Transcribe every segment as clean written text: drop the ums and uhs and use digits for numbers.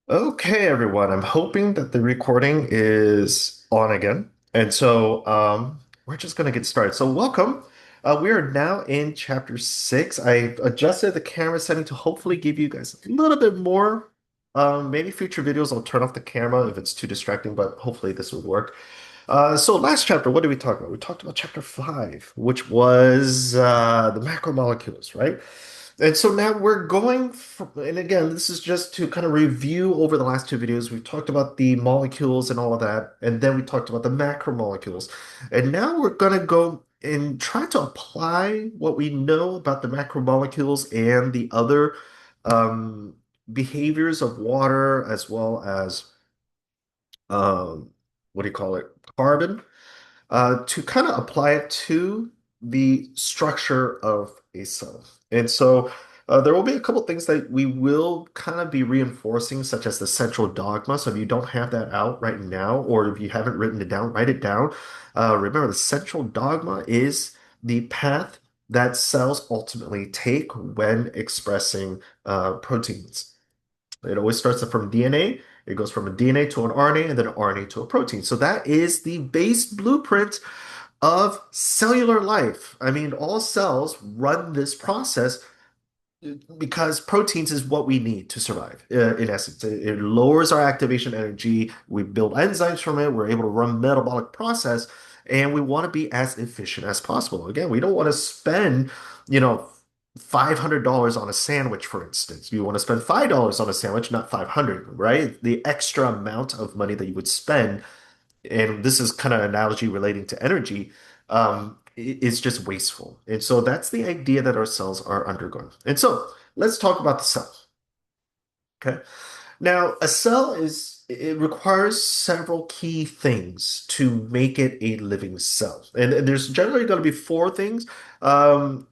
Okay, everyone. I'm hoping that the recording is on again. We're just going to get started. So, welcome. We are now in chapter six. I adjusted the camera setting to hopefully give you guys a little bit more. Maybe future videos, I'll turn off the camera if it's too distracting, but hopefully this will work. Last chapter, what did we talk about? We talked about chapter five, which was the macromolecules, right? And so now we're going from, and again, this is just to kind of review over the last two videos. We've talked about the molecules and all of that, and then we talked about the macromolecules. And now we're going to go and try to apply what we know about the macromolecules and the other um, behaviors of water, as well as um, what do you call it? Carbon to kind of apply it to the structure of a cell. There will be a couple things that we will kind of be reinforcing, such as the central dogma. So if you don't have that out right now, or if you haven't written it down, write it down. Remember, the central dogma is the path that cells ultimately take when expressing proteins. It always starts from DNA. It goes from a DNA to an RNA and then an RNA to a protein. So that is the base blueprint of cellular life. I mean, all cells run this process because proteins is what we need to survive, in essence. It lowers our activation energy. We build enzymes from it. We're able to run metabolic process, and we want to be as efficient as possible. Again, we don't want to spend, you know, $500 on a sandwich, for instance. You want to spend $5 on a sandwich, not 500, right? The extra amount of money that you would spend, and this is kind of an analogy relating to energy, is just wasteful. And so that's the idea that our cells are undergoing. And so let's talk about the cell. Okay. Now, a cell it requires several key things to make it a living cell. And there's generally going to be four things. Um,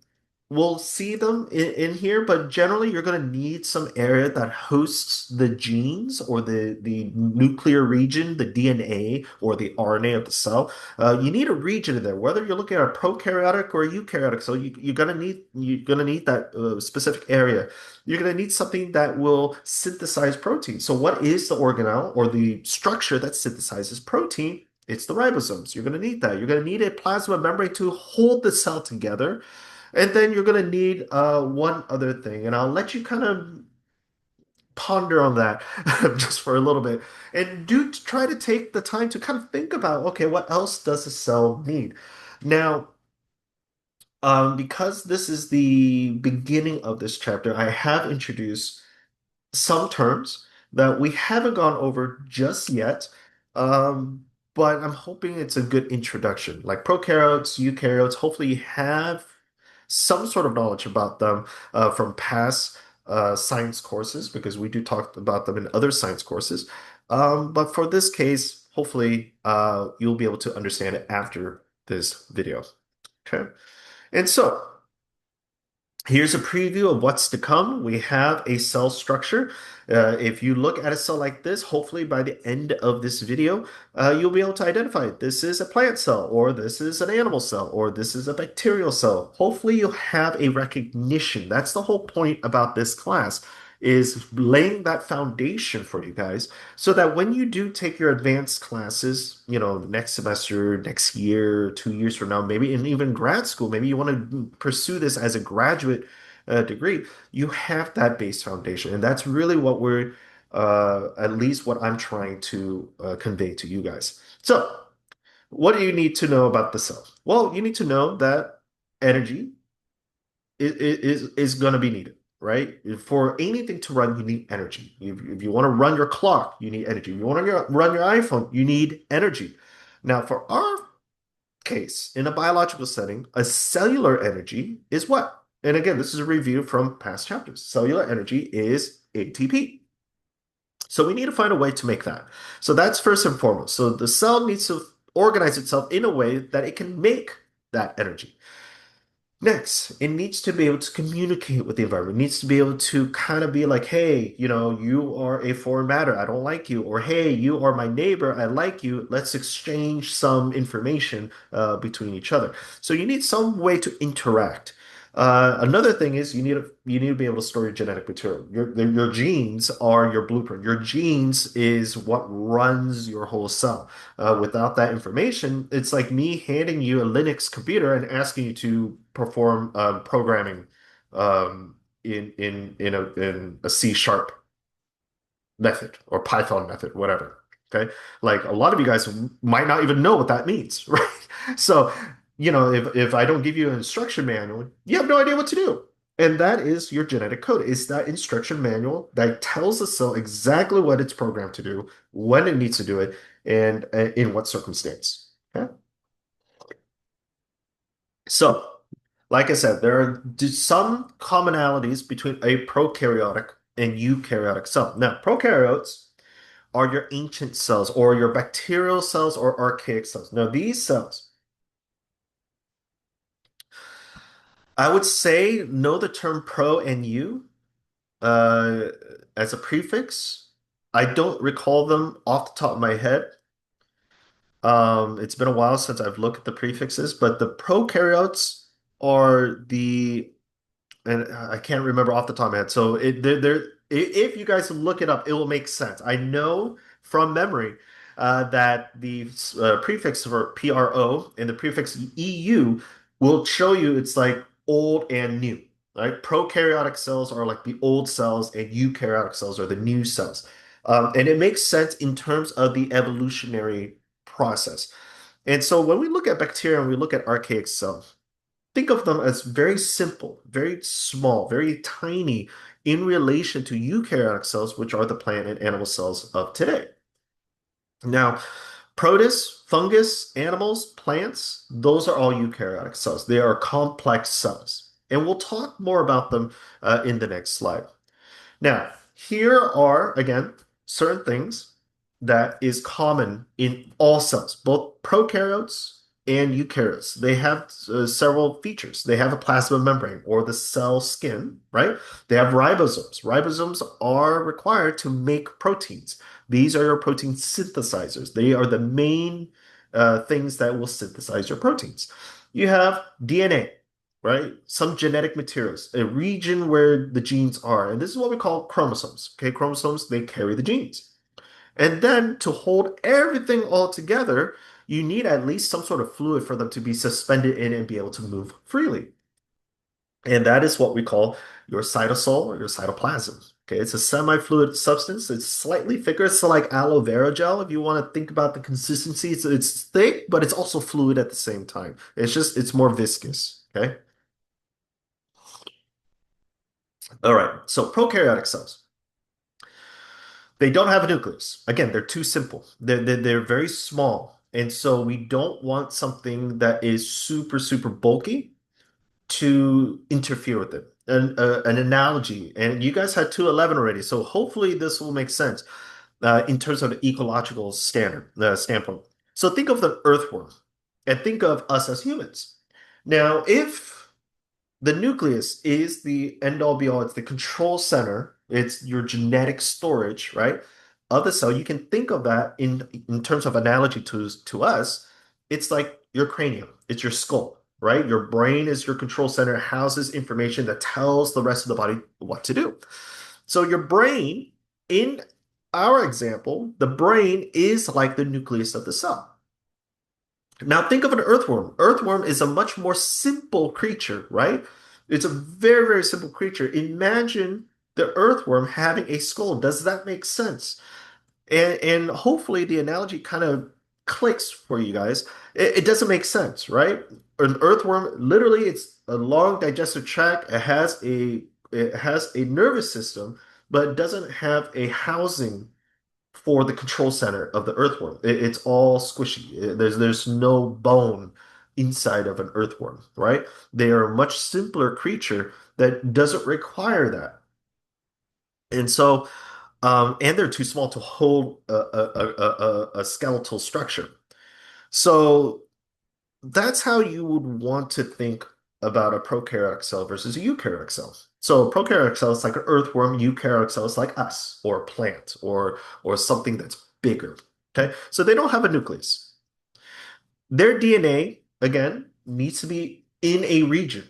We'll see them in here, but generally you're going to need some area that hosts the genes or the nuclear region, the DNA or the RNA of the cell. You need a region in there, whether you're looking at a prokaryotic or a eukaryotic cell. You're gonna need that specific area. You're gonna need something that will synthesize protein. So what is the organelle or the structure that synthesizes protein? It's the ribosomes. You're going to need that. You're going to need a plasma membrane to hold the cell together. And then you're going to need one other thing, and I'll let you kind of ponder on that just for a little bit. And do try to take the time to kind of think about, okay, what else does a cell need? Now, because this is the beginning of this chapter, I have introduced some terms that we haven't gone over just yet. Um, but I'm hoping it's a good introduction. Like prokaryotes, eukaryotes, hopefully you have some sort of knowledge about them from past science courses, because we do talk about them in other science courses. But for this case, hopefully you'll be able to understand it after this video. Okay. And so here's a preview of what's to come. We have a cell structure. If you look at a cell like this, hopefully by the end of this video, you'll be able to identify this is a plant cell, or this is an animal cell, or this is a bacterial cell. Hopefully you'll have a recognition. That's the whole point about this class, is laying that foundation for you guys so that when you do take your advanced classes, next semester, next year, 2 years from now, maybe in even grad school, maybe you want to pursue this as a graduate degree, you have that base foundation. And that's really what at least what I'm trying to convey to you guys. So, what do you need to know about the cell? Well, you need to know that energy is going to be needed, right? For anything to run, you need energy. If you want to run your clock, you need energy. If you want to run your iPhone, you need energy. Now, for our case, in a biological setting, a cellular energy is what? And again, this is a review from past chapters. Cellular energy is ATP. So we need to find a way to make that. So that's first and foremost. So the cell needs to organize itself in a way that it can make that energy. Next, it needs to be able to communicate with the environment. It needs to be able to kind of be like, hey, you are a foreign matter. I don't like you. Or, hey, you are my neighbor. I like you. Let's exchange some information between each other. So you need some way to interact. Another thing is you need to be able to store your genetic material. Your genes are your blueprint. Your genes is what runs your whole cell. Without that information, it's like me handing you a Linux computer and asking you to perform programming in a C sharp method or Python method, whatever. Okay. Like a lot of you guys might not even know what that means, right? So, if I don't give you an instruction manual, you have no idea what to do. And that is your genetic code. It's that instruction manual that tells the cell exactly what it's programmed to do, when it needs to do it, and in what circumstance. Okay. So, like I said, there are some commonalities between a prokaryotic and eukaryotic cell. Now, prokaryotes are your ancient cells or your bacterial cells or archaic cells. Now, these cells, I would say know the term pro and eu uh, as a prefix. I don't recall them off the top of my head. It's been a while since I've looked at the prefixes, but the prokaryotes are and I can't remember off the top of my head. So if you guys look it up, it will make sense. I know from memory that the prefix for PRO and the prefix EU will show you it's like old and new. Right? Prokaryotic cells are like the old cells, and eukaryotic cells are the new cells. And it makes sense in terms of the evolutionary process. And so when we look at bacteria and we look at archaic cells, think of them as very simple, very small, very tiny in relation to eukaryotic cells, which are the plant and animal cells of today. Now, protists, fungus, animals, plants, those are all eukaryotic cells. They are complex cells. And we'll talk more about them in the next slide. Now, here are, again, certain things that is common in all cells, both prokaryotes and eukaryotes. They have several features. They have a plasma membrane or the cell skin, right? They have ribosomes. Ribosomes are required to make proteins. These are your protein synthesizers. They are the main things that will synthesize your proteins. You have DNA, right? Some genetic materials, a region where the genes are. And this is what we call chromosomes. Okay, chromosomes, they carry the genes. And then to hold everything all together, you need at least some sort of fluid for them to be suspended in and be able to move freely. And that is what we call your cytosol or your cytoplasm. Okay, it's a semi-fluid substance. It's slightly thicker. It's like aloe vera gel. If you want to think about the consistency, it's thick, but it's also fluid at the same time. It's more viscous. Okay. All right, so prokaryotic cells, they don't have a nucleus. Again, they're too simple. They're very small. And so we don't want something that is super, super bulky to interfere with it. An analogy, and you guys had 211 already, so hopefully this will make sense in terms of the ecological standpoint. So think of the earthworm and think of us as humans. Now, if the nucleus is the end all be all. It's the control center. It's your genetic storage, right? Of the cell. You can think of that in terms of analogy to us. It's like your cranium. It's your skull, right? Your brain is your control center, houses information that tells the rest of the body what to do. So your brain, in our example, the brain is like the nucleus of the cell. Now think of an earthworm. Earthworm is a much more simple creature, right? It's a very, very simple creature. Imagine the earthworm having a skull. Does that make sense? And hopefully the analogy kind of clicks for you guys. It doesn't make sense, right? An earthworm, literally, it's a long digestive tract. It has a nervous system, but it doesn't have a housing for the control center of the earthworm. It's all squishy. There's no bone inside of an earthworm, right? They are a much simpler creature that doesn't require that. And so, and they're too small to hold a skeletal structure. So that's how you would want to think about a prokaryotic cell versus a eukaryotic cell. So a prokaryotic cell is like an earthworm, eukaryotic cell is like us, or a plant, or something that's bigger. Okay, so they don't have a nucleus. Their DNA, again, needs to be in a region.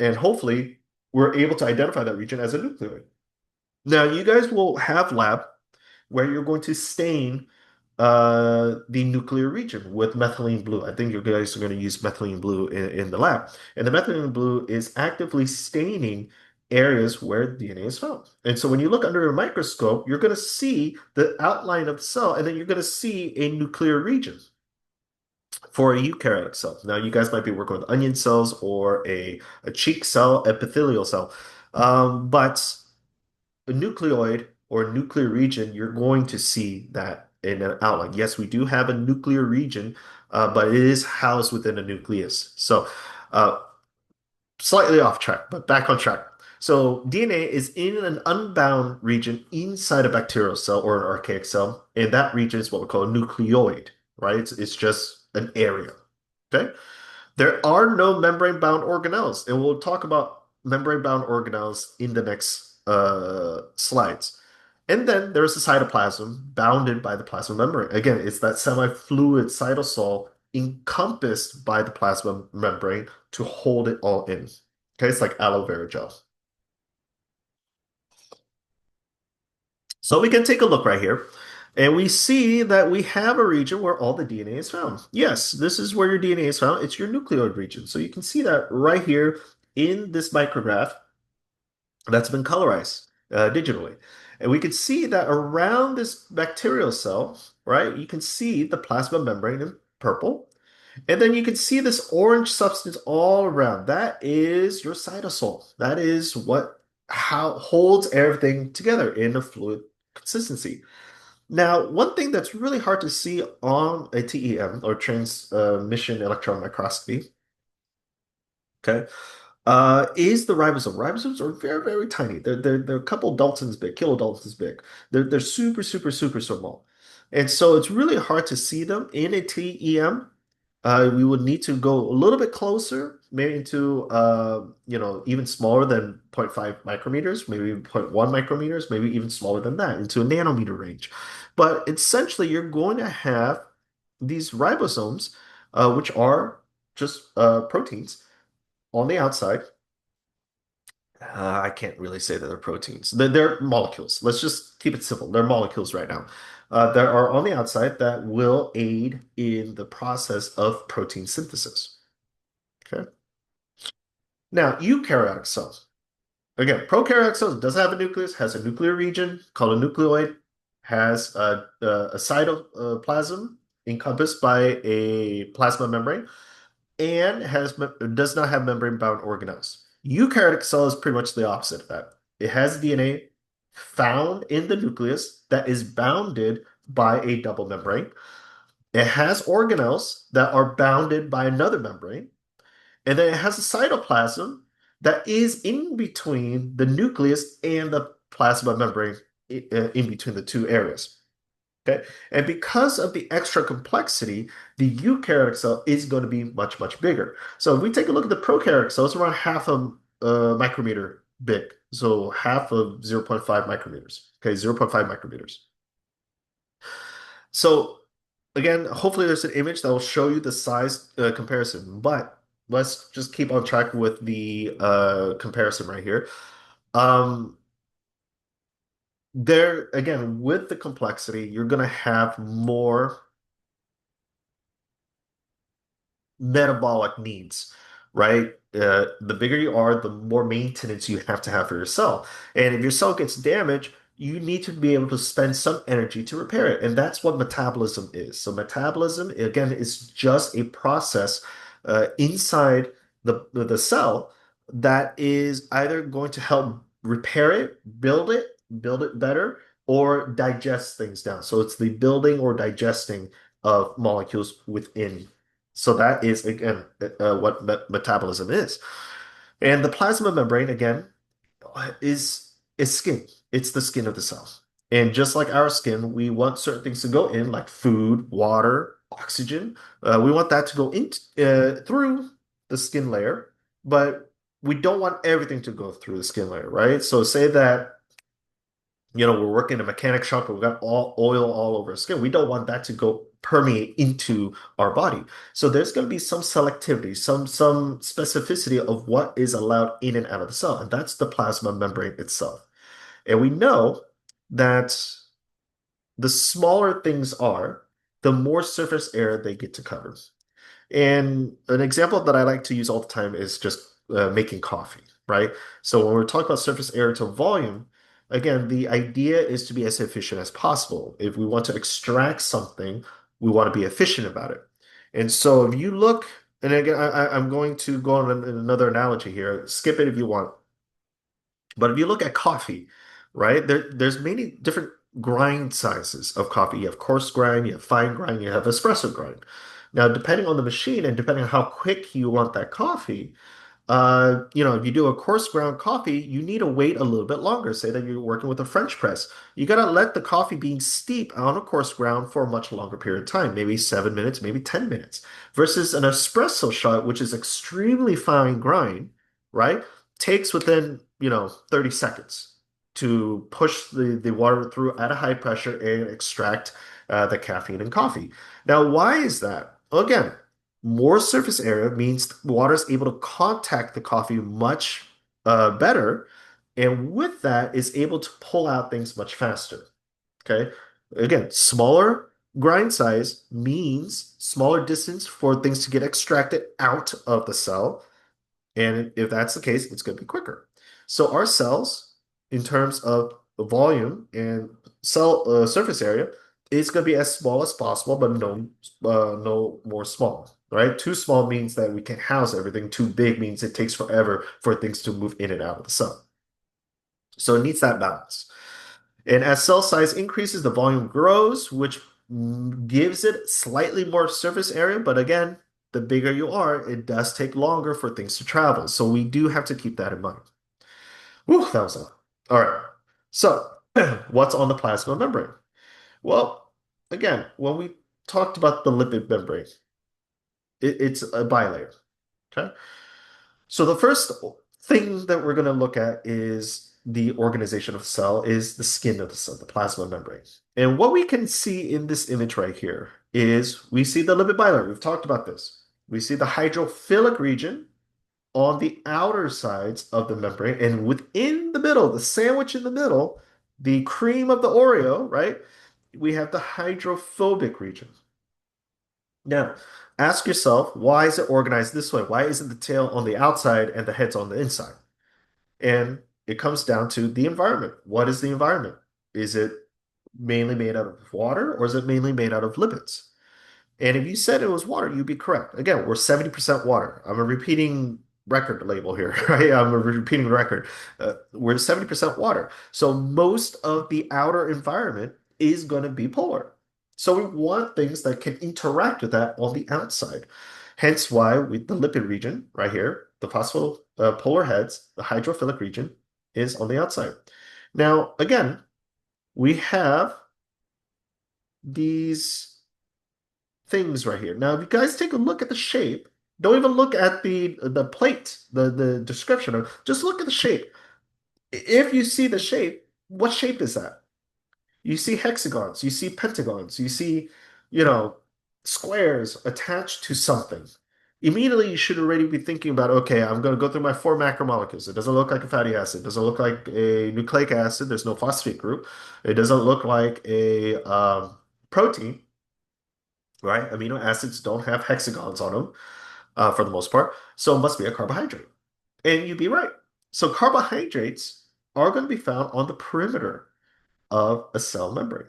And hopefully, we're able to identify that region as a nucleoid. Now, you guys will have lab where you're going to stain the nuclear region with methylene blue. I think you guys are going to use methylene blue in the lab. And the methylene blue is actively staining areas where DNA is found. And so when you look under a microscope, you're going to see the outline of the cell, and then you're going to see a nuclear region for a eukaryotic cell. Now, you guys might be working with onion cells or a cheek cell, epithelial cell. But a nucleoid or nuclear region, you're going to see that in an outline. Yes, we do have a nuclear region, but it is housed within a nucleus. So, uh, slightly off track, but back on track. So, DNA is in an unbound region inside a bacterial cell or an archaic cell, and that region is what we call a nucleoid, right? It's just an area. Okay. There are no membrane-bound organelles, and we'll talk about membrane-bound organelles in the next slides. And then there's the cytoplasm bounded by the plasma membrane. Again, it's that semi-fluid cytosol encompassed by the plasma membrane to hold it all in. Okay, it's like aloe vera gel. So we can take a look right here, and we see that we have a region where all the DNA is found. Yes, this is where your DNA is found. It's your nucleoid region. So you can see that right here in this micrograph that's been colorized digitally. And we can see that around this bacterial cell, right, you can see the plasma membrane in purple. And then you can see this orange substance all around. That is your cytosol. That is what how holds everything together in a fluid consistency. Now, one thing that's really hard to see on a TEM or transmission electron microscopy, okay, is the ribosome. Ribosomes are very, very tiny. They're a couple Daltons big, kilodaltons big. They're super, super, super small. And so it's really hard to see them in a TEM. We would need to go a little bit closer, maybe to even smaller than zero point 0.5 micrometers, maybe zero point 0.1 micrometers, maybe even smaller than that, into a nanometer range. But essentially, you're going to have these ribosomes, which are just proteins on the outside. I can't really say that they're proteins. They're molecules. Let's just keep it simple. They're molecules right now that are on the outside that will aid in the process of protein synthesis. Okay. Now, eukaryotic cells. Again, prokaryotic cells does have a nucleus, has a nuclear region called a nucleoid, has a cytoplasm encompassed by a plasma membrane, and does not have membrane-bound organelles. Eukaryotic cell is pretty much the opposite of that. It has DNA found in the nucleus that is bounded by a double membrane. It has organelles that are bounded by another membrane, and then it has a cytoplasm that is in between the nucleus and the plasma membrane in between the two areas. Okay. And because of the extra complexity, the eukaryotic cell is going to be much, much bigger. So if we take a look at the prokaryotic cell, it's around half a micrometer big. So half of zero point 0.5 micrometers. Okay, zero point 0.5 micrometers. So again, hopefully there's an image that will show you the size comparison, but let's just keep on track with the comparison right here. Um, there, again, with the complexity, you're going to have more metabolic needs, right? The bigger you are, the more maintenance you have to have for your cell. And if your cell gets damaged, you need to be able to spend some energy to repair it. And that's what metabolism is. So metabolism, again, is just a process inside the cell that is either going to help repair it, build it better, or digest things down. So it's the building or digesting of molecules within. So that is again what metabolism is. And the plasma membrane again is skin. It's the skin of the cell. And just like our skin, we want certain things to go in, like food, water, oxygen. We want that to go in through the skin layer, but we don't want everything to go through the skin layer, right? So say that We're working in a mechanic shop and we've got all oil all over our skin. We don't want that to go permeate into our body. So there's going to be some selectivity, some specificity of what is allowed in and out of the cell, and that's the plasma membrane itself. And we know that the smaller things are, the more surface area they get to cover. And an example that I like to use all the time is just making coffee, right? So when we're talking about surface area to volume, again, the idea is to be as efficient as possible. If we want to extract something, we want to be efficient about it. And so if you look, and again, I'm going to go on another analogy here. Skip it if you want. But if you look at coffee, right, there's many different grind sizes of coffee. You have coarse grind, you have fine grind, you have espresso grind. Now, depending on the machine and depending on how quick you want that coffee, if you do a coarse ground coffee, you need to wait a little bit longer. Say that you're working with a French press. You got to let the coffee bean steep on a coarse ground for a much longer period of time, maybe 7 minutes, maybe 10 minutes, versus an espresso shot, which is extremely fine grind, right? Takes within, 30 seconds to push the water through at a high pressure and extract the caffeine in coffee. Now, why is that? Well, again, more surface area means water is able to contact the coffee much better, and with that is able to pull out things much faster. Okay. Again, smaller grind size means smaller distance for things to get extracted out of the cell. And if that's the case, it's going to be quicker. So our cells, in terms of volume and cell surface area, is going to be as small as possible, but no more small, right? Too small means that we can't house everything. Too big means it takes forever for things to move in and out of the cell. So it needs that balance. And as cell size increases, the volume grows, which gives it slightly more surface area. But again, the bigger you are, it does take longer for things to travel. So we do have to keep that in mind. Whew, that was a lot. All right. So what's on the plasma membrane? Well, again, when we talked about the lipid membrane, it's a bilayer. Okay. So the first thing that we're going to look at is the organization of the cell, is the skin of the cell, the plasma membrane. And what we can see in this image right here is we see the lipid bilayer. We've talked about this. We see the hydrophilic region on the outer sides of the membrane, and within the middle, the sandwich in the middle, the cream of the Oreo, right? We have the hydrophobic region. Now, ask yourself, why is it organized this way? Why isn't the tail on the outside and the head's on the inside? And it comes down to the environment. What is the environment? Is it mainly made out of water or is it mainly made out of lipids? And if you said it was water, you'd be correct. Again, we're 70% water. I'm a repeating record label here, right? I'm a repeating record. We're 70% water. So most of the outer environment is going to be polar. So we want things that can interact with that on the outside. Hence why the lipid region right here, the phosphopolar heads, the hydrophilic region is on the outside. Now, again, we have these things right here. Now, if you guys take a look at the shape, don't even look at the plate, the description of, just look at the shape. If you see the shape, what shape is that? You see hexagons, you see pentagons, you see, you know, squares attached to something. Immediately, you should already be thinking about, okay, I'm going to go through my four macromolecules. It doesn't look like a fatty acid. It doesn't look like a nucleic acid. There's no phosphate group. It doesn't look like a protein, right? Amino acids don't have hexagons on them for the most part. So it must be a carbohydrate. And you'd be right. So carbohydrates are going to be found on the perimeter of a cell membrane.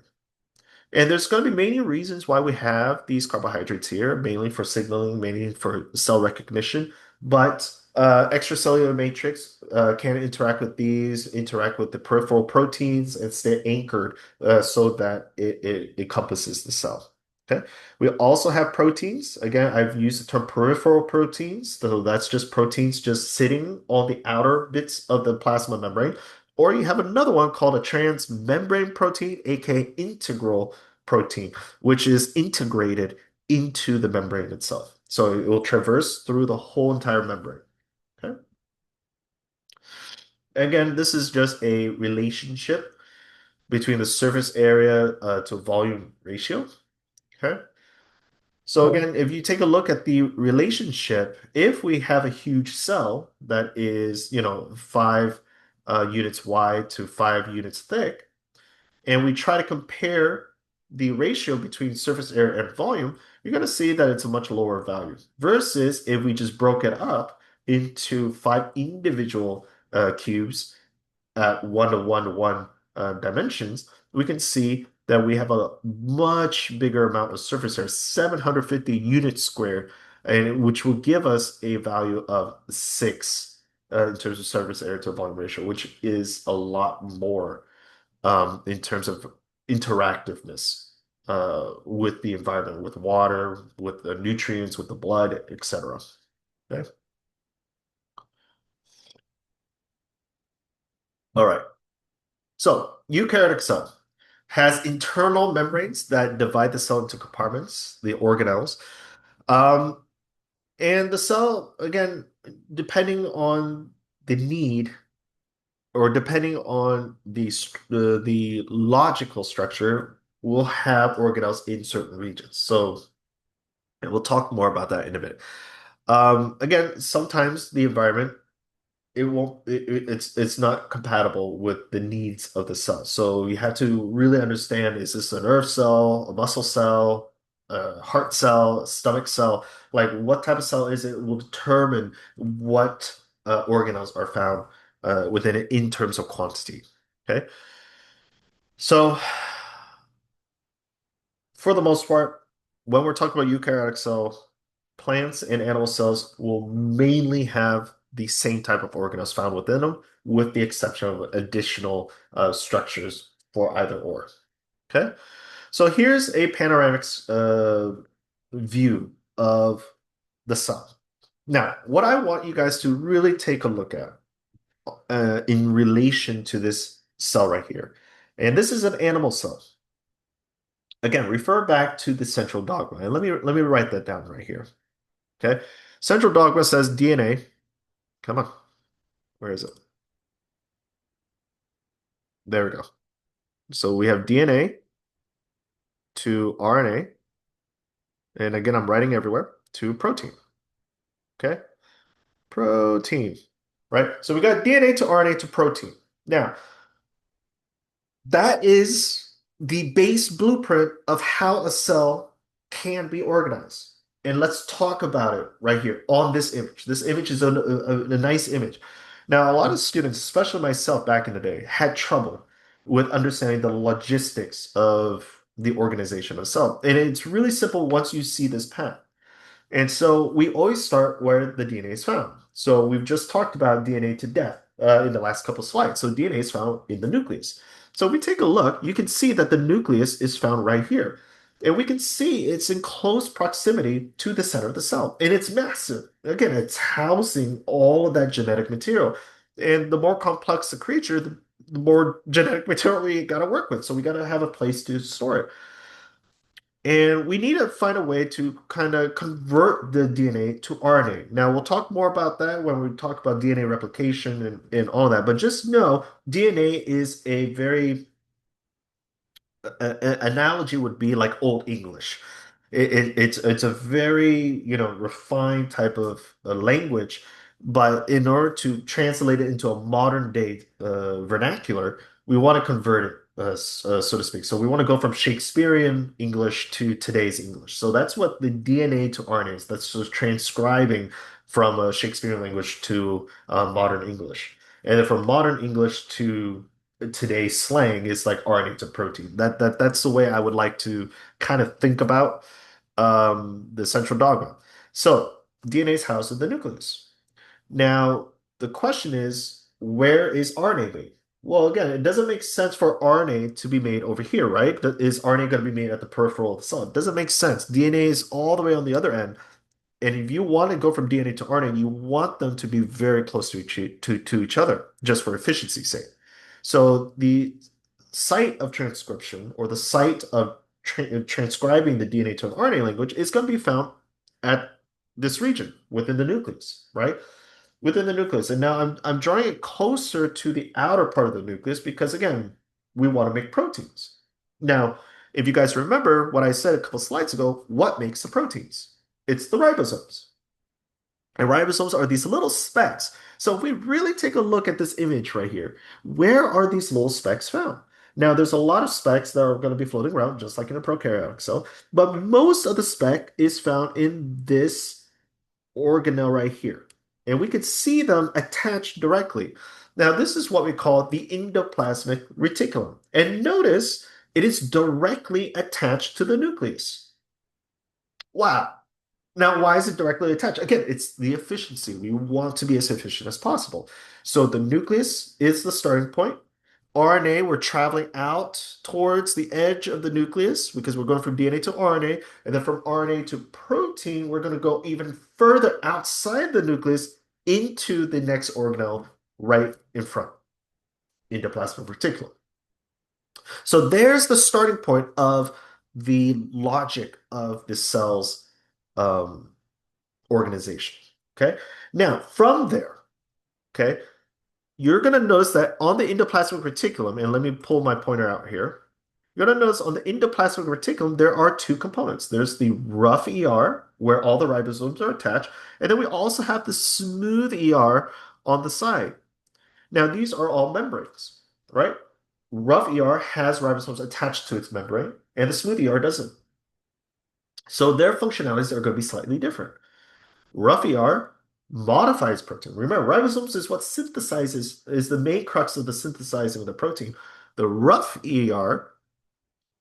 And there's going to be many reasons why we have these carbohydrates here, mainly for signaling, mainly for cell recognition. But extracellular matrix can interact with these, interact with the peripheral proteins, and stay anchored so that it encompasses the cell. Okay. We also have proteins. Again, I've used the term peripheral proteins. So that's just proteins just sitting on the outer bits of the plasma membrane. Or you have another one called a transmembrane protein, aka integral protein, which is integrated into the membrane itself. So it will traverse through the whole entire membrane. Okay. Again, this is just a relationship between the surface area to volume ratio. Okay. So Oh, again, if you take a look at the relationship, if we have a huge cell that is, 5 units wide to 5 units thick, and we try to compare the ratio between surface area and volume, you're going to see that it's a much lower value. Versus if we just broke it up into 5 individual cubes at 1 to 1 to 1 dimensions, we can see that we have a much bigger amount of surface area, 750 units squared, and which will give us a value of 6 in terms of surface area to volume ratio, which is a lot more in terms of interactiveness with the environment, with water, with the nutrients, with the blood, etc. Okay. All right. So eukaryotic cell has internal membranes that divide the cell into compartments, the organelles. Um, and the cell, again, depending on the need or depending on the logical structure, will have organelles in certain regions. So, and we'll talk more about that in a bit. Again, sometimes the environment it won't it's not compatible with the needs of the cell. So you have to really understand, is this a nerve cell, a muscle cell, a heart cell, a stomach cell? Like what type of cell is it will determine what organelles are found within it in terms of quantity. Okay. So for the most part, when we're talking about eukaryotic cells, plants and animal cells will mainly have the same type of organelles found within them, with the exception of additional structures for either or. Okay, so here's a panoramic view of the sun. Now, what I want you guys to really take a look at in relation to this cell right here, and this is an animal cell. Again, refer back to the central dogma, and let me write that down right here. Okay, central dogma says DNA. Come on, where is it? There we go. So we have DNA to RNA, and again, I'm writing everywhere to protein. Okay, protein, right? So we got DNA to RNA to protein. Now, that is the base blueprint of how a cell can be organized. And let's talk about it right here on this image. This image is a nice image. Now, a lot of students, especially myself back in the day, had trouble with understanding the logistics of the organization of a cell. And it's really simple once you see this path. And so we always start where the DNA is found. So we've just talked about DNA to death in the last couple slides. So DNA is found in the nucleus. So if we take a look, you can see that the nucleus is found right here. And we can see it's in close proximity to the center of the cell. And it's massive. Again, it's housing all of that genetic material. And the more complex the creature, the more genetic material we got to work with. So we got to have a place to store it. And we need to find a way to kind of convert the DNA to RNA. Now, we'll talk more about that when we talk about DNA replication and all that. But just know DNA is a very analogy would be like Old English. It's a very, refined type of language, but in order to translate it into a modern day vernacular, we want to convert it, so to speak. So we want to go from Shakespearean English to today's English. So that's what the DNA to RNA is. That's just transcribing from Shakespearean language to modern English. And then from modern English to today's slang is like RNA to protein. That's the way I would like to kind of think about the central dogma. So DNA is housed in the nucleus. Now the question is, where is RNA made? Well, again, it doesn't make sense for RNA to be made over here, right? Is RNA going to be made at the peripheral of the cell? It doesn't make sense. DNA is all the way on the other end. And if you want to go from DNA to RNA, you want them to be very close to each other, just for efficiency's sake. So the site of transcription or the site of transcribing the DNA to an RNA language is going to be found at this region within the nucleus, right? Within the nucleus. And now I'm drawing it closer to the outer part of the nucleus because again, we want to make proteins. Now, if you guys remember what I said a couple slides ago, what makes the proteins? It's the ribosomes. And ribosomes are these little specks. So if we really take a look at this image right here, where are these little specks found? Now, there's a lot of specks that are going to be floating around, just like in a prokaryotic cell, but most of the speck is found in this organelle right here. And we could see them attached directly. Now, this is what we call the endoplasmic reticulum. And notice it is directly attached to the nucleus. Wow. Now, why is it directly attached? Again, it's the efficiency. We want to be as efficient as possible. So the nucleus is the starting point. RNA, we're traveling out towards the edge of the nucleus because we're going from DNA to RNA. And then from RNA to protein, we're going to go even further outside the nucleus into the next organelle right in front, endoplasmic reticulum. So there's the starting point of the logic of the cell's um, organization. Okay. Now, from there, okay, you're going to notice that on the endoplasmic reticulum, and let me pull my pointer out here. You're going to notice on the endoplasmic reticulum, there are two components. There's the rough ER, where all the ribosomes are attached, and then we also have the smooth ER on the side. Now, these are all membranes, right? Rough ER has ribosomes attached to its membrane, and the smooth ER doesn't. So their functionalities are going to be slightly different. Rough ER modifies protein. Remember, ribosomes is what synthesizes, is the main crux of the synthesizing of the protein. The rough ER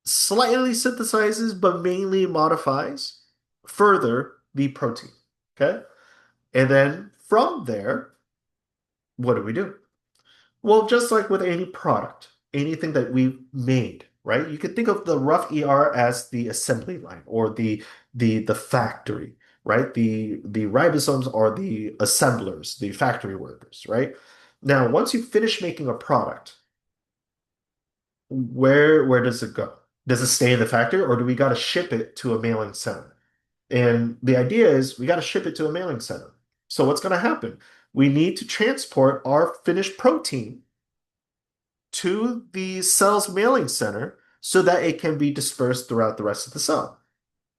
slightly synthesizes, but mainly modifies further the protein. Okay? And then from there, what do we do? Well, just like with any product, anything that we've made, right? You could think of the rough ER as the assembly line or the factory, right? The ribosomes are the assemblers, the factory workers, right? Now, once you finish making a product, where does it go? Does it stay in the factory or do we got to ship it to a mailing center? And the idea is we got to ship it to a mailing center. So what's going to happen? We need to transport our finished protein to the cell's mailing center so that it can be dispersed throughout the rest of the cell.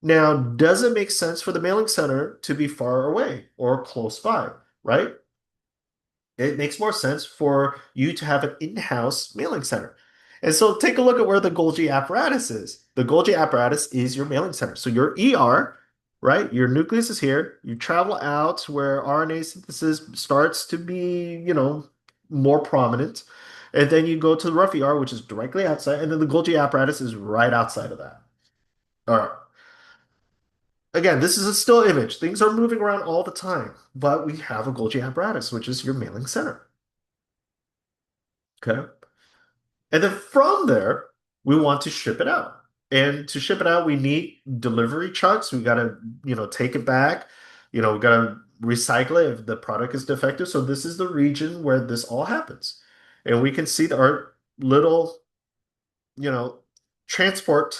Now, does it make sense for the mailing center to be far away or close by, right? It makes more sense for you to have an in-house mailing center. And so take a look at where the Golgi apparatus is. The Golgi apparatus is your mailing center. So your ER, right? Your nucleus is here. You travel out where RNA synthesis starts to be, more prominent. And then you go to the rough ER, which is directly outside. And then the Golgi apparatus is right outside of that. All right. Again, this is a still image. Things are moving around all the time, but we have a Golgi apparatus, which is your mailing center. Okay. And then from there, we want to ship it out. And to ship it out, we need delivery trucks. We got to, take it back. We got to recycle it if the product is defective. So this is the region where this all happens. And we can see our little, you know, transportation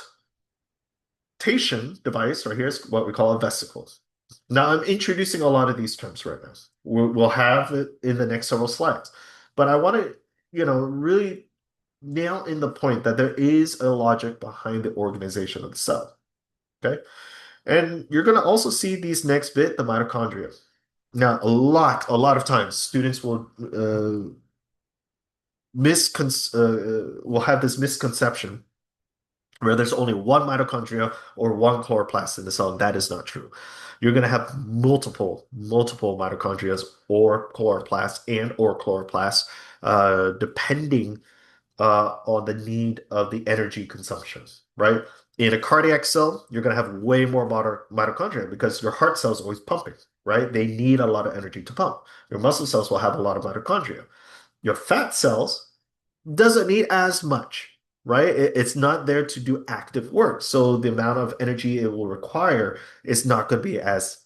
device right here is what we call a vesicle. Now I'm introducing a lot of these terms right now. We'll have it in the next several slides. But I want to, really nail in the point that there is a logic behind the organization of the cell. Okay. And you're going to also see these next bit, the mitochondria. Now, a lot of times students will have this misconception where there's only one mitochondria or one chloroplast in the cell, and that is not true. You're going to have multiple mitochondria or chloroplasts or chloroplasts, depending on the need of the energy consumption, right? In a cardiac cell, you're going to have way more mitochondria because your heart cells always pumping, right? They need a lot of energy to pump. Your muscle cells will have a lot of mitochondria. Your fat cells doesn't need as much, right? It's not there to do active work. So the amount of energy it will require is not going to be as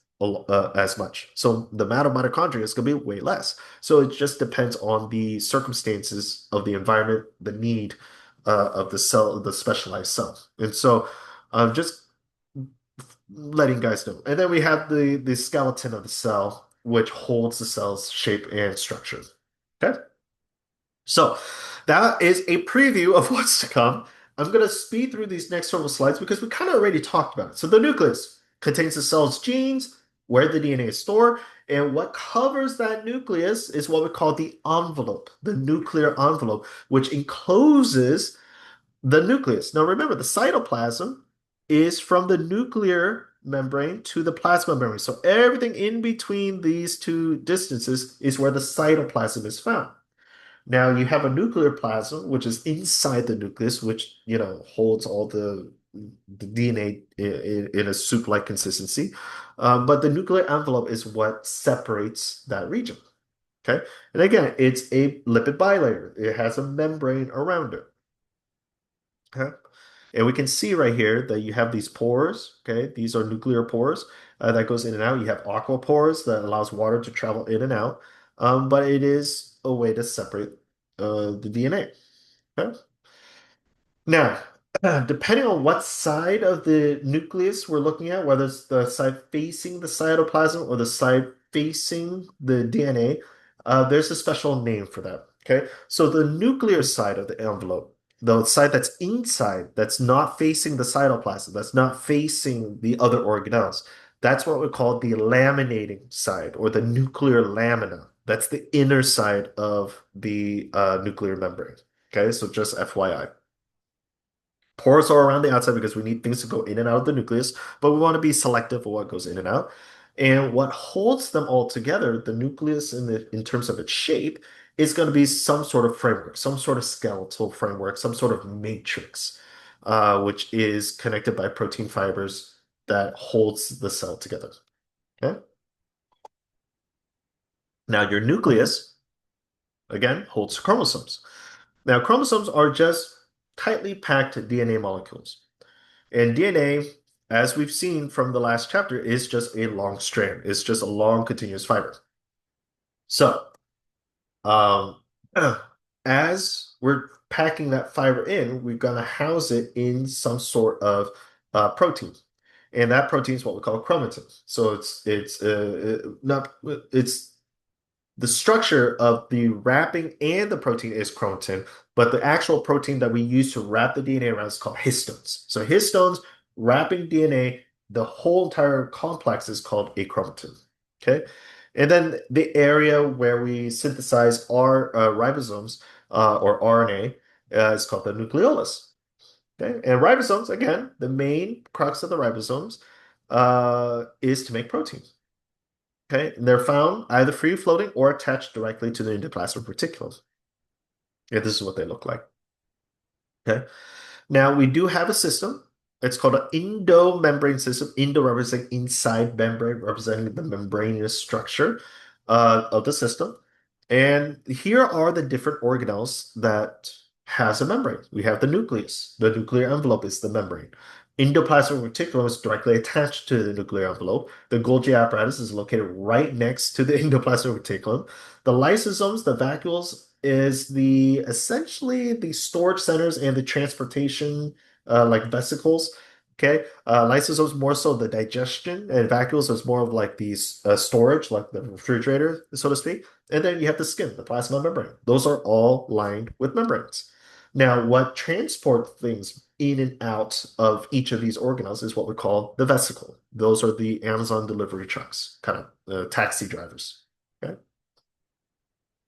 much. So the amount of mitochondria is going to be way less. So it just depends on the circumstances of the environment, the need of the cell, the specialized cell. And so just letting guys know. And then we have the skeleton of the cell, which holds the cell's shape and structure. Okay. So That is a preview of what's to come. I'm going to speed through these next several slides because we kind of already talked about it. So the nucleus contains the cell's genes, where the DNA is stored, and what covers that nucleus is what we call the envelope, the nuclear envelope, which encloses the nucleus. Now remember, the cytoplasm is from the nuclear membrane to the plasma membrane. So everything in between these two distances is where the cytoplasm is found. Now you have a nuclear plasm, which is inside the nucleus, which holds all the DNA in a soup-like consistency. But the nuclear envelope is what separates that region. Okay, and again, it's a lipid bilayer. It has a membrane around it. Okay, and we can see right here that you have these pores. Okay, these are nuclear pores that goes in and out. You have aquapores that allows water to travel in and out, but it is a way to separate the DNA. Okay? Now, depending on what side of the nucleus we're looking at, whether it's the side facing the cytoplasm or the side facing the DNA, there's a special name for that. Okay, so the nuclear side of the envelope, the side that's inside, that's not facing the cytoplasm, that's not facing the other organelles, that's what we call the laminating side or the nuclear lamina. That's the inner side of the nuclear membrane. Okay, so just FYI. Pores are around the outside because we need things to go in and out of the nucleus, but we want to be selective of what goes in and out. And what holds them all together, the nucleus in terms of its shape, is going to be some sort of framework, some sort of skeletal framework, some sort of matrix, which is connected by protein fibers that holds the cell together. Okay? Now, your nucleus, again, holds chromosomes. Now, chromosomes are just tightly packed DNA molecules. And DNA, as we've seen from the last chapter, is just a long strand. It's just a long continuous fiber. So, um, as we're packing that fiber in, we're going to house it in some sort of protein. And that protein is what we call chromatin. So it's not it's the structure of the wrapping and the protein is chromatin, but the actual protein that we use to wrap the DNA around is called histones. So histones wrapping DNA, the whole entire complex is called a chromatin. Okay. And then the area where we synthesize our ribosomes or RNA is called the nucleolus. Okay. And ribosomes, again, the main crux of the ribosomes is to make proteins. Okay, and they're found either free floating or attached directly to the endoplasmic reticulum. Yeah, this is what they look like. Okay, now we do have a system. It's called an endomembrane system. Endo representing inside membrane, representing the membranous structure of the system. And here are the different organelles that has a membrane. We have the nucleus. The nuclear envelope is the membrane. Endoplasmic reticulum is directly attached to the nuclear envelope. The Golgi apparatus is located right next to the endoplasmic reticulum. The lysosomes, the vacuoles, is the essentially the storage centers and the transportation like vesicles. Okay, lysosomes more so the digestion, and vacuoles is more of like these storage, like the refrigerator, so to speak. And then you have the skin, the plasma membrane. Those are all lined with membranes. Now, what transport things in and out of each of these organelles is what we call the vesicle. Those are the Amazon delivery trucks, kind of taxi drivers. Okay.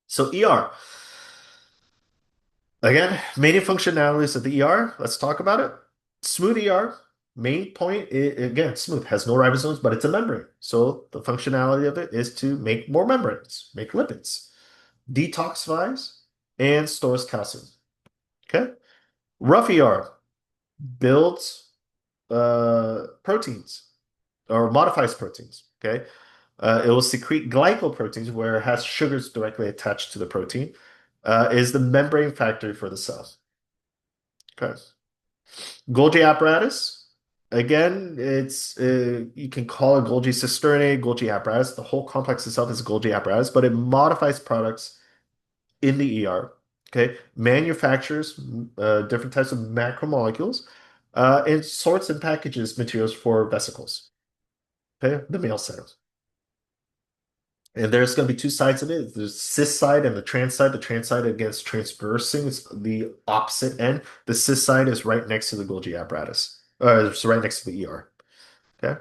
So ER. Again, main functionalities of the ER. Let's talk about it. Smooth ER. Main point, again, smooth, has no ribosomes, but it's a membrane. So the functionality of it is to make more membranes, make lipids, detoxifies, and stores calcium. Okay. Rough ER builds proteins or modifies proteins. Okay. It will secrete glycoproteins where it has sugars directly attached to the protein. Is the membrane factory for the cell. Okay. Golgi apparatus. Again, it's you can call it Golgi cisternae, Golgi apparatus. The whole complex itself is a Golgi apparatus, but it modifies products in the ER. Okay, manufactures different types of macromolecules, and sorts and packages materials for vesicles. Okay, the male cell. And there's going to be two sides of it. There's cis side and the trans side. The trans side against transversing is the opposite end. The cis side is right next to the Golgi apparatus. It's right next to the ER. Okay.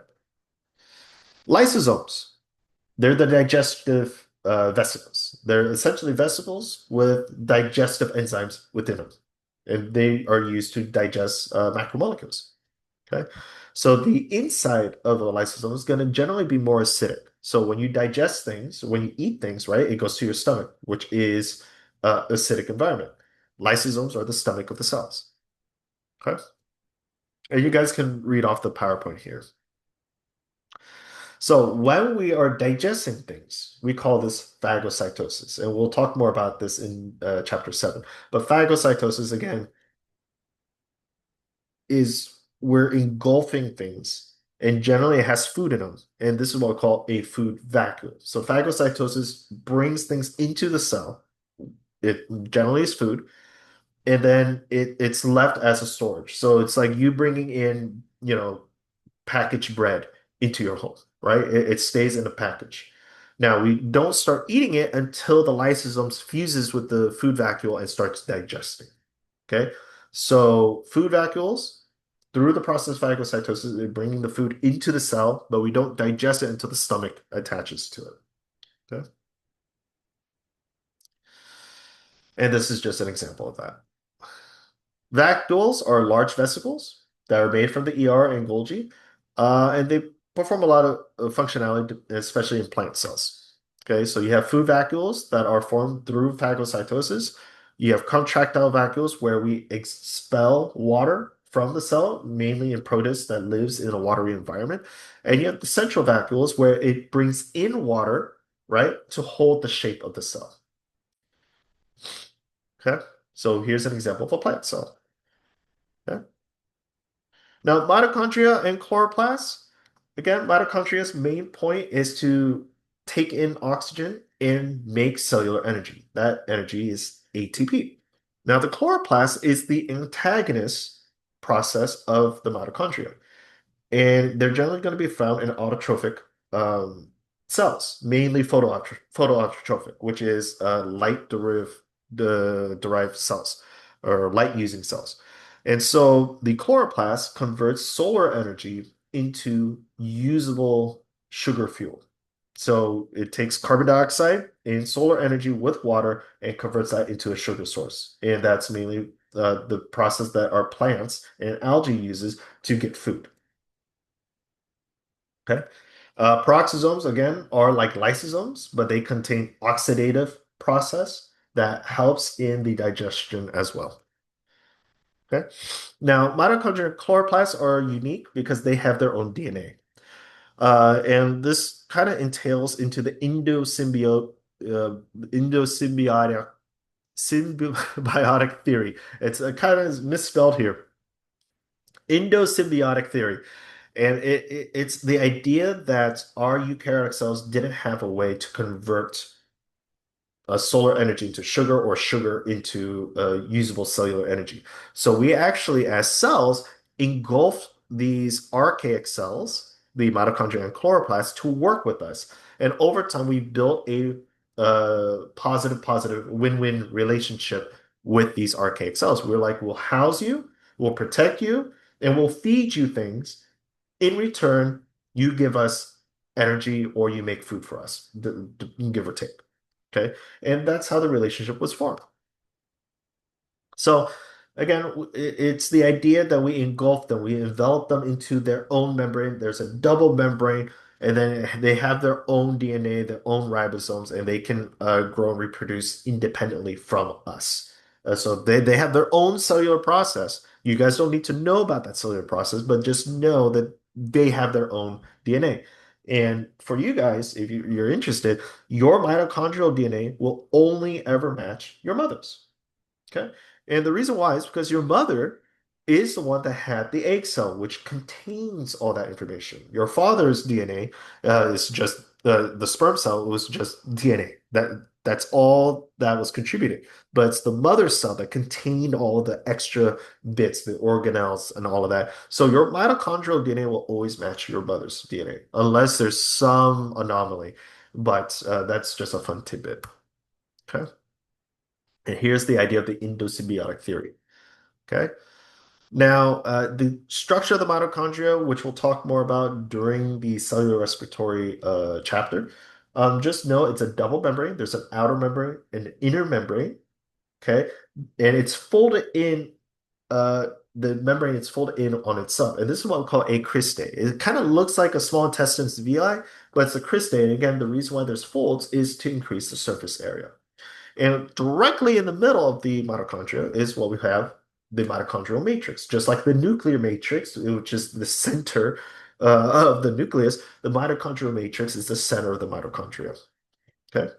Lysosomes. They're the digestive vesicles. They're essentially vesicles with digestive enzymes within them, and they are used to digest macromolecules. Okay, so the inside of a lysosome is going to generally be more acidic. So when you digest things, when you eat things, right, it goes to your stomach, which is acidic environment. Lysosomes are the stomach of the cells. Okay, and you guys can read off the PowerPoint here. So when we are digesting things, we call this phagocytosis, and we'll talk more about this in chapter 7. But phagocytosis, again, is we're engulfing things, and generally it has food in them, and this is what we call a food vacuum. So phagocytosis brings things into the cell. It generally is food, and then it's left as a storage. So it's like you bringing in, packaged bread into your home, right? It stays in a package. Now, we don't start eating it until the lysosomes fuses with the food vacuole and starts digesting. Okay. So food vacuoles, through the process of phagocytosis, they're bringing the food into the cell, but we don't digest it until the stomach attaches to it. Okay. And this is just an example of that. Vacuoles are large vesicles that are made from the ER and Golgi, and they perform a lot of functionality, especially in plant cells. Okay, so you have food vacuoles that are formed through phagocytosis. You have contractile vacuoles where we expel water from the cell, mainly in protist that lives in a watery environment. And you have the central vacuoles where it brings in water, right, to hold the shape of the cell. Okay, so here's an example of a plant cell. Okay. Now, mitochondria and chloroplasts, again, mitochondria's main point is to take in oxygen and make cellular energy. That energy is ATP. Now, the chloroplast is the antagonist process of the mitochondria, and they're generally going to be found in autotrophic um, cells, mainly photoautotrophic, which is light derived cells or light using cells. And so the chloroplast converts solar energy into usable sugar fuel. So it takes carbon dioxide and solar energy with water and converts that into a sugar source. And that's mainly the process that our plants and algae uses to get food. Okay. Peroxisomes, again, are like lysosomes, but they contain oxidative process that helps in the digestion as well. Okay. Now, mitochondria and chloroplasts are unique because they have their own DNA. And this kind of entails into the endosymbiotic symbiotic theory. It's kind of misspelled here. Endosymbiotic theory. And it's the idea that our eukaryotic cells didn't have a way to convert solar energy into sugar or sugar into usable cellular energy. So we actually, as cells, engulf these archaic cells, the mitochondria and chloroplasts, to work with us. And over time, we built a positive win-win relationship with these archaic cells. We're like, we'll house you, we'll protect you, and we'll feed you things. In return, you give us energy or you make food for us, give or take. Okay. And that's how the relationship was formed. So again, it's the idea that we engulf them, we envelop them into their own membrane. There's a double membrane, and then they have their own DNA, their own ribosomes, and they can grow and reproduce independently from us. So they have their own cellular process. You guys don't need to know about that cellular process, but just know that they have their own DNA. And for you guys, if you're interested, your mitochondrial DNA will only ever match your mother's. Okay. And the reason why is because your mother is the one that had the egg cell, which contains all that information. Your father's DNA is just the sperm cell was just DNA. That's all that was contributed. But it's the mother cell that contained all the extra bits, the organelles, and all of that. So your mitochondrial DNA will always match your mother's DNA, unless there's some anomaly. but that's just a fun tidbit. Okay. And here's the idea of the endosymbiotic theory. Okay. Now, the structure of the mitochondria, which we'll talk more about during the cellular respiratory chapter, just know it's a double membrane. There's an outer membrane and an inner membrane. Okay. And it's folded in, uh, the membrane is folded in on itself. And this is what we call a cristae. It kind of looks like a small intestine's villi, but it's a cristae. And again, the reason why there's folds is to increase the surface area. And directly in the middle of the mitochondria is what we have the mitochondrial matrix. Just like the nuclear matrix, which is the center of the nucleus, the mitochondrial matrix is the center of the mitochondria. Okay.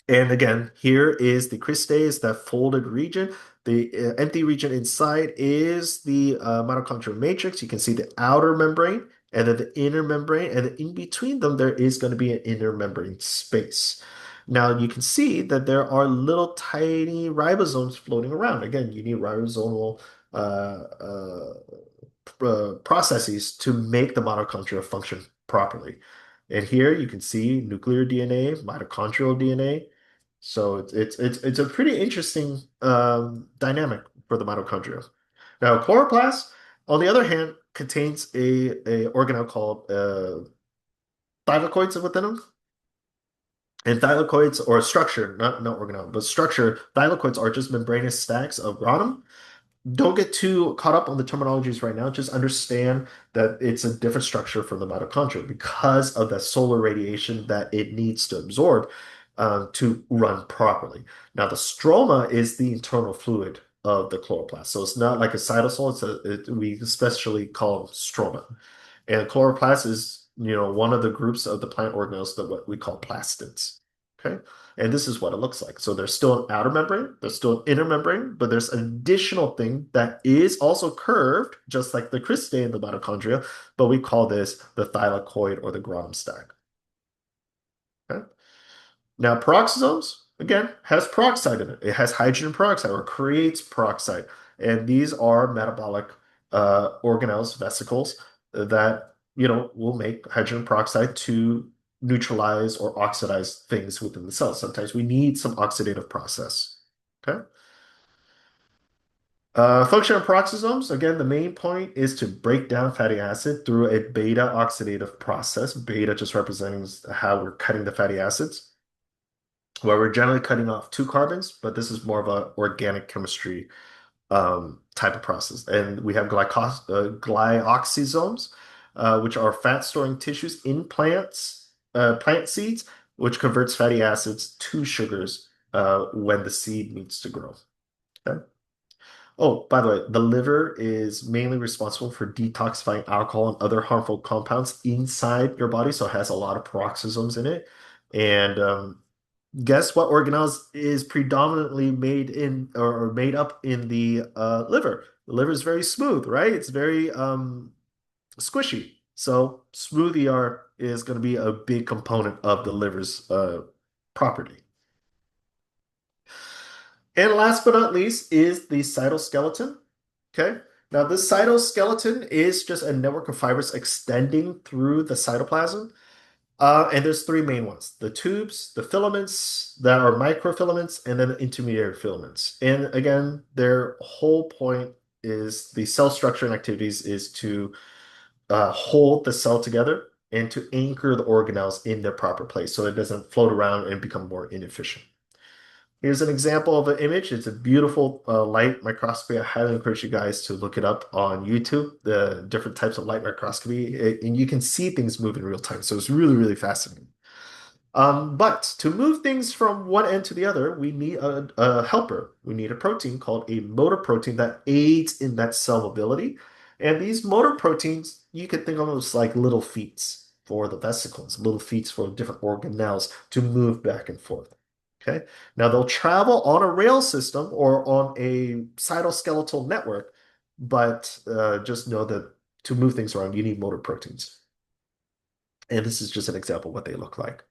And again, here is the cristae, that folded region. The empty region inside is the mitochondrial matrix. You can see the outer membrane and then the inner membrane, and in between them, there is going to be an inner membrane space. Now, you can see that there are little tiny ribosomes floating around. Again, you need ribosomal uh, uh, processes to make the mitochondria function properly. And here you can see nuclear DNA, mitochondrial DNA. So it's a pretty interesting dynamic for the mitochondria. Now, chloroplast, on the other hand, contains a organelle called thylakoids within them. And thylakoids, or structure, not organelle, but structure, thylakoids are just membranous stacks of rhodum. Don't get too caught up on the terminologies right now. Just understand that it's a different structure from the mitochondria because of the solar radiation that it needs to absorb to run properly. Now, the stroma is the internal fluid of the chloroplast. So it's not like a cytosol. We especially call them stroma. And chloroplast is, one of the groups of the plant organelles that what we call plastids. Okay. And this is what it looks like. So there's still an outer membrane, there's still an inner membrane, but there's an additional thing that is also curved, just like the cristae in the mitochondria, but we call this the thylakoid or the Gram stack. Okay? Now, peroxisomes, again, has peroxide in it. It has hydrogen peroxide or creates peroxide. And these are metabolic organelles, vesicles that, will make hydrogen peroxide to neutralize or oxidize things within the cell. Sometimes we need some oxidative process. Okay. Function of peroxisomes, again, the main point is to break down fatty acid through a beta oxidative process. Beta just representing how we're cutting the fatty acids, where we're generally cutting off two carbons, but this is more of a organic chemistry type of process. And we have glyoxysomes, which are fat storing tissues in plants, plant seeds, which converts fatty acids to sugars when the seed needs to grow. Okay? Oh, by the way, the liver is mainly responsible for detoxifying alcohol and other harmful compounds inside your body, so it has a lot of peroxisomes in it. And guess what organelles is predominantly made in or made up in the liver? The liver is very smooth, right? It's very squishy. So smooth ER is going to be a big component of the liver's property. And last but not least is the cytoskeleton. Okay. Now, this cytoskeleton is just a network of fibers extending through the cytoplasm. And there's three main ones: the tubes, the filaments that are microfilaments, and then the intermediary filaments. And again, their whole point is the cell structure and activities is to hold the cell together and to anchor the organelles in their proper place so it doesn't float around and become more inefficient. Here's an example of an image. It's a beautiful light microscopy. I highly encourage you guys to look it up on YouTube, the different types of light microscopy, and you can see things move in real time. So it's really, really fascinating. But to move things from one end to the other, we need a helper. We need a protein called a motor protein that aids in that cell mobility. And these motor proteins, you can think of them as like little feet for the vesicles, little feet for different organelles to move back and forth. Okay. Now they'll travel on a rail system or on a cytoskeletal network, but just know that to move things around, you need motor proteins. And this is just an example of what they look like.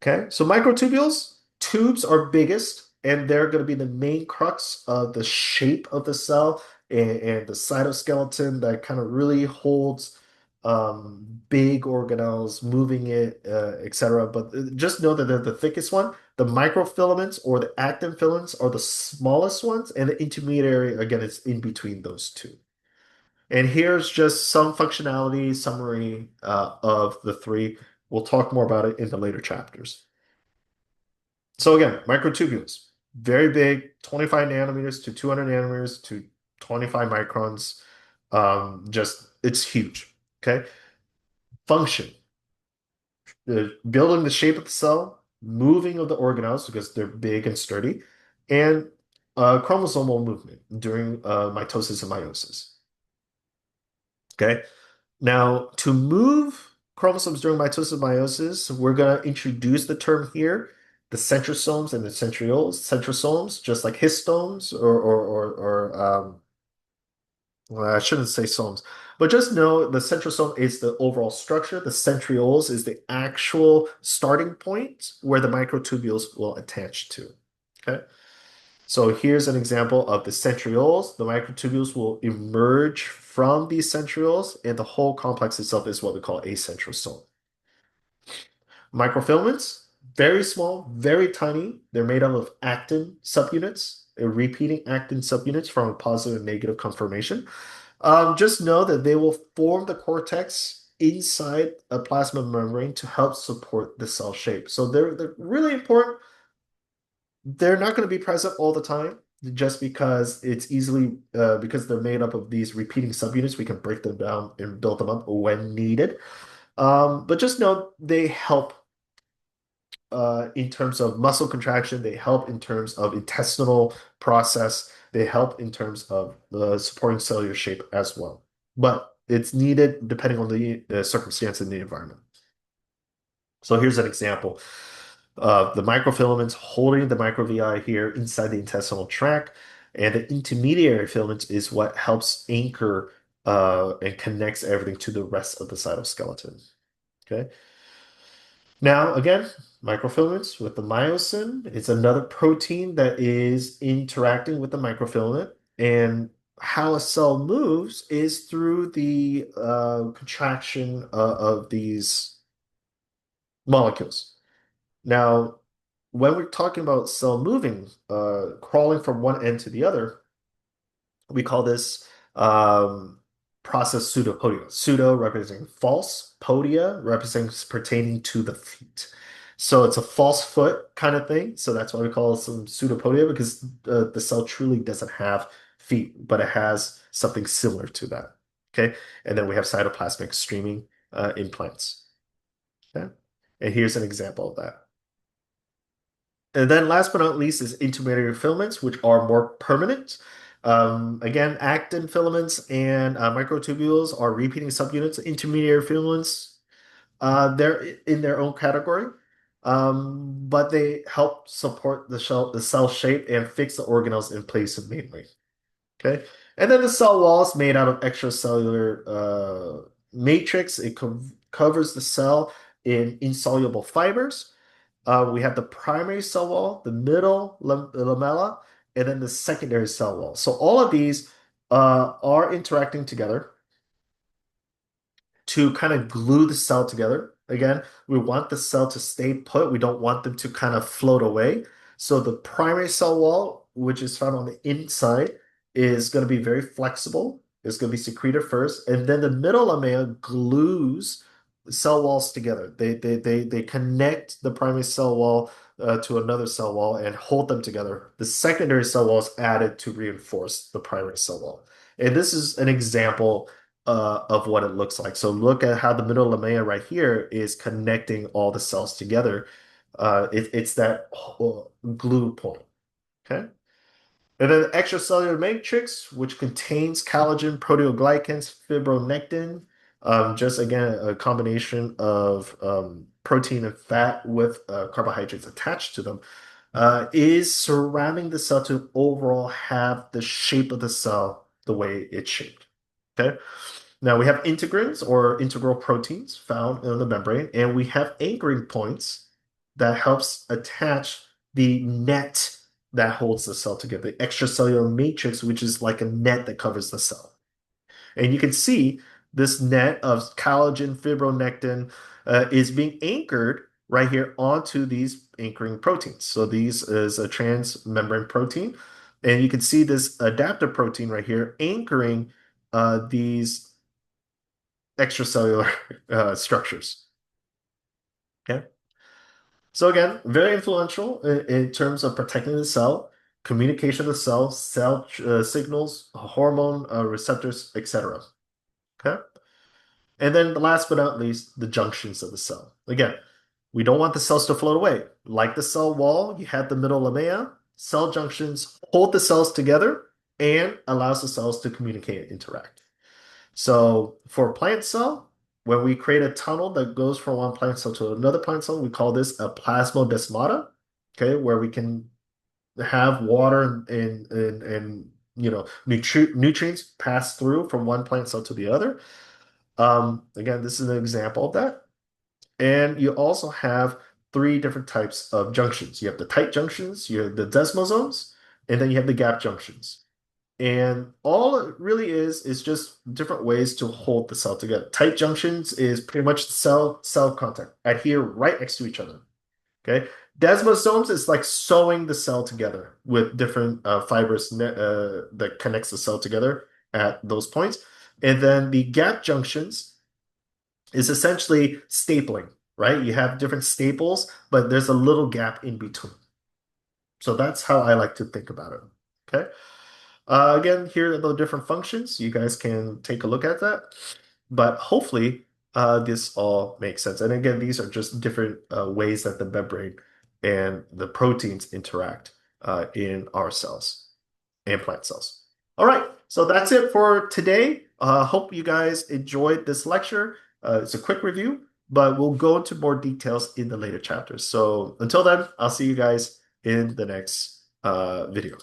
Okay, so microtubules, tubes are biggest, and they're going to be the main crux of the shape of the cell and the cytoskeleton that kind of really holds big organelles, moving it, etc. But just know that they're the thickest one. The microfilaments or the actin filaments are the smallest ones, and the intermediary, again, is in between those two. And here's just some functionality summary of the three. We'll talk more about it in the later chapters. So again, microtubules, very big, 25 nanometers to 200 nanometers to 25 microns. Just it's huge. Okay. Function, building the shape of the cell, moving of the organelles because they're big and sturdy, and chromosomal movement during mitosis and meiosis. Okay. Now, to move chromosomes during mitosis and meiosis, we're going to introduce the term here, the centrosomes and the centrioles. Centrosomes, just like histones well, I shouldn't say somes, but just know the centrosome is the overall structure. The centrioles is the actual starting point where the microtubules will attach to. Okay. So here's an example of the centrioles. The microtubules will emerge from these centrioles, and the whole complex itself is what we call a centrosome. Microfilaments, very small, very tiny. They're made up of actin subunits, repeating actin subunits from a positive and negative conformation. Just know that they will form the cortex inside a plasma membrane to help support the cell shape. So they're really important. They're not going to be present all the time just because it's easily because they're made up of these repeating subunits, we can break them down and build them up when needed. But just know they help in terms of muscle contraction, they help in terms of intestinal process, they help in terms of the supporting cellular shape as well. But it's needed depending on the circumstance in the environment. So here's an example of the microfilaments holding the microvilli here inside the intestinal tract. And the intermediary filament is what helps anchor and connects everything to the rest of the cytoskeleton. Okay. Now, again, microfilaments with the myosin, it's another protein that is interacting with the microfilament. And how a cell moves is through the contraction of these molecules. Now, when we're talking about cell moving, crawling from one end to the other, we call this um, process pseudopodia. Pseudo representing false, podia representing pertaining to the feet. So it's a false foot kind of thing. So that's why we call it some pseudopodia because the cell truly doesn't have feet, but it has something similar to that. Okay. And then we have cytoplasmic streaming in plants. Okay. And here's an example of that. And then last but not least is intermediary filaments, which are more permanent. Again, actin filaments and microtubules are repeating subunits. Intermediary filaments, they're in their own category, but they help support the cell shape and fix the organelles in place mainly. Okay, and then the cell wall is made out of extracellular matrix. It covers the cell in insoluble fibers. We have the primary cell wall, the middle lamella, and then the secondary cell wall. So all of these are interacting together to kind of glue the cell together. Again, we want the cell to stay put. We don't want them to kind of float away. So the primary cell wall, which is found on the inside, is going to be very flexible. It's going to be secreted first, and then the middle lamella glues cell walls together. They connect the primary cell wall to another cell wall and hold them together. The secondary cell wall is added to reinforce the primary cell wall. And this is an example of what it looks like. So look at how the middle lamella right here is connecting all the cells together. It's that glue point. Okay. And then the extracellular matrix, which contains collagen, proteoglycans, fibronectin, just again, a combination of protein and fat with carbohydrates attached to them, is surrounding the cell to overall have the shape of the cell the way it's shaped. Okay. Now we have integrins or integral proteins found in the membrane, and we have anchoring points that helps attach the net that holds the cell together, the extracellular matrix, which is like a net that covers the cell. And you can see this net of collagen, fibronectin is being anchored right here onto these anchoring proteins. So these is a transmembrane protein, and you can see this adaptive protein right here anchoring these extracellular structures. Okay. So again, very influential in terms of protecting the cell, communication of the cell, cell signals, hormone receptors, etc. Okay. And then last but not least, the junctions of the cell. Again, we don't want the cells to float away. Like the cell wall, you have the middle lamella. Cell junctions hold the cells together and allows the cells to communicate and interact. So for a plant cell, when we create a tunnel that goes from one plant cell to another plant cell, we call this a plasmodesmata, okay, where we can have water and nutrients pass through from one plant cell to the other. Again, this is an example of that. And you also have three different types of junctions. You have the tight junctions, you have the desmosomes, and then you have the gap junctions. And all it really is just different ways to hold the cell together. Tight junctions is pretty much cell contact, adhere right next to each other. Okay. Desmosomes is like sewing the cell together with different fibers that connects the cell together at those points. And then the gap junctions is essentially stapling, right? You have different staples, but there's a little gap in between. So that's how I like to think about it. Okay. Again, here are the different functions. You guys can take a look at that. But hopefully, this all makes sense. And again, these are just different ways that the membrane and the proteins interact in our cells and plant cells. All right, so that's it for today. Hope you guys enjoyed this lecture. It's a quick review, but we'll go into more details in the later chapters. So until then, I'll see you guys in the next video.